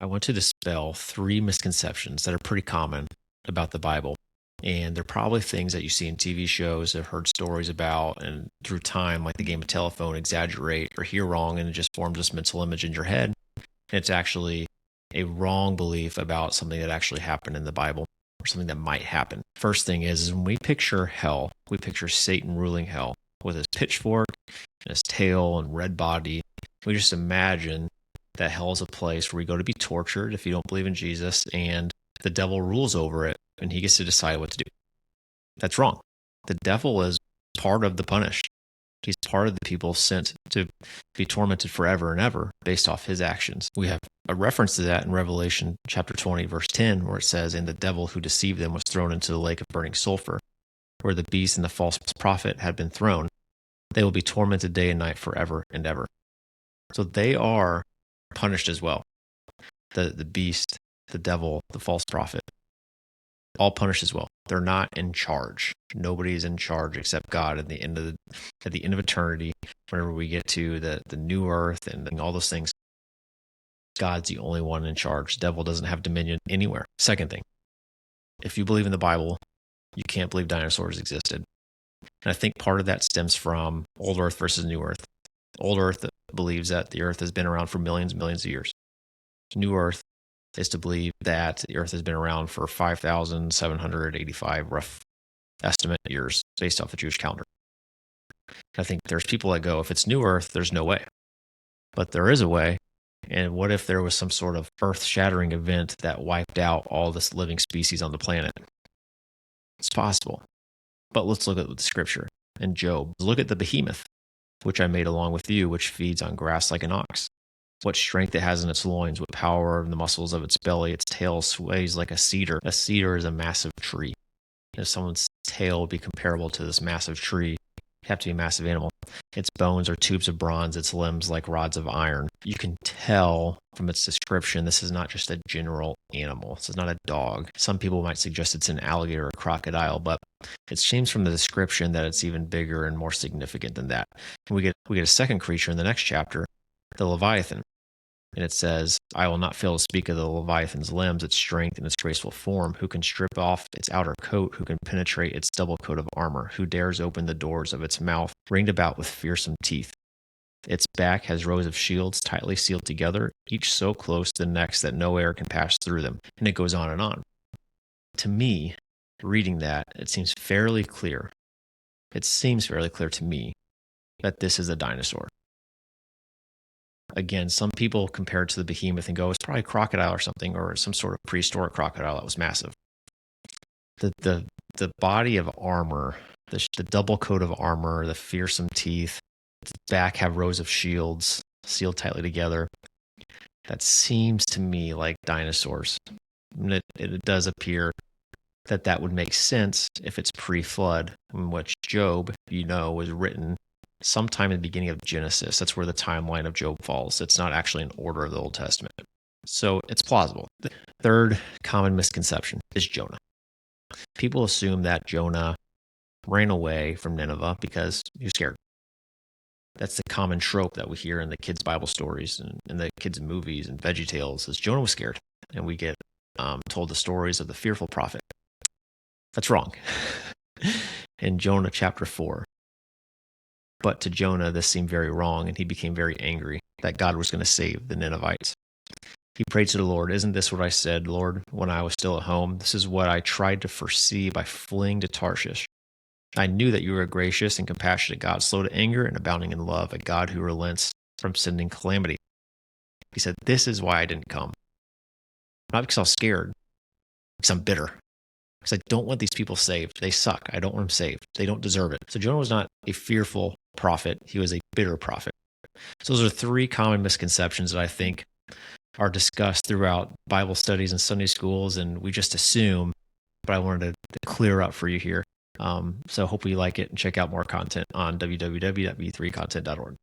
I want to dispel three misconceptions that are pretty common about the Bible. And they're probably things that you see in TV shows, have heard stories about, and through time, like the game of telephone, exaggerate or hear wrong, and it just forms this mental image in your head. And it's actually a wrong belief about something that actually happened in the Bible or something that might happen. First thing is when we picture hell, we picture Satan ruling hell with his pitchfork and his tail and red body. We just imagine that hell is a place where we go to be tortured if you don't believe in Jesus, and the devil rules over it and he gets to decide what to do. That's wrong. The devil is part of the punished. He's part of the people sent to be tormented forever and ever based off his actions. We have a reference to that in Revelation chapter 20, verse 10, where it says, "And the devil who deceived them was thrown into the lake of burning sulfur, where the beast and the false prophet had been thrown. They will be tormented day and night forever and ever." So they are punished as well. The beast, the devil, the false prophet, all punished as well. They're not in charge. Nobody is in charge except God at the end of eternity. Whenever we get to the new earth and all those things, God's the only one in charge. The devil doesn't have dominion anywhere. Second thing, if you believe in the Bible, you can't believe dinosaurs existed. And I think part of that stems from old earth versus new earth. Old earth believes that the earth has been around for millions and millions of years. New earth is to believe that the earth has been around for 5,785 rough estimate years based off the Jewish calendar. I think there's people that go, if it's new earth, there's no way. But there is a way. And what if there was some sort of earth-shattering event that wiped out all this living species on the planet? It's possible. But let's look at the scripture in Job. Look at the behemoth, which I made along with you, which feeds on grass like an ox. What strength it has in its loins, what power in the muscles of its belly. Its tail sways like a cedar. A cedar is a massive tree. If someone's tail would be comparable to this massive tree, it'd have to be a massive animal. Its bones are tubes of bronze, its limbs like rods of iron. You can tell from its description, this is not just a general animal. This is not a dog. Some people might suggest it's an alligator or a crocodile, but it seems from the description that it's even bigger and more significant than that. And we get a second creature in the next chapter, the Leviathan. And it says, "I will not fail to speak of the Leviathan's limbs, its strength, and its graceful form, who can strip off its outer coat, who can penetrate its double coat of armor, who dares open the doors of its mouth, ringed about with fearsome teeth. Its back has rows of shields tightly sealed together, each so close to the next that no air can pass through them." And it goes on and on. To me, reading that, it seems fairly clear. It seems fairly clear to me that this is a dinosaur. Again, some people compare it to the behemoth and go, it's probably a crocodile or something, or some sort of prehistoric crocodile that was massive. The body of armor, the double coat of armor, the fearsome teeth, the back have rows of shields sealed tightly together. That seems to me like dinosaurs. And it does appear that would make sense if it's pre-flood, in which Job, was written sometime in the beginning of Genesis. That's where the timeline of Job falls. It's not actually in order of the Old Testament. So it's plausible. The third common misconception is Jonah. People assume that Jonah ran away from Nineveh because he was scared. That's the common trope that we hear in the kids' Bible stories and in the kids' movies and Veggie Tales, is Jonah was scared. And we get told the stories of the fearful prophet. That's wrong. In Jonah chapter 4, "But to Jonah this seemed very wrong, and he became very angry that God was going to save the Ninevites. He prayed to the Lord, 'Isn't this what I said, Lord, when I was still at home? This is what I tried to foresee by fleeing to Tarshish. I knew that you were a gracious and compassionate God, slow to anger and abounding in love, a God who relents from sending calamity.' He said, 'This is why I didn't come. Not because I was scared, because I'm bitter. Because I don't want these people saved. They suck. I don't want them saved. They don't deserve it.' So Jonah was not a fearful prophet. He was a bitter prophet. So those are three common misconceptions that I think are discussed throughout Bible studies and Sunday schools, and we just assume, but I wanted to clear up for you here. So hopefully you like it, and check out more content on www.v3content.org.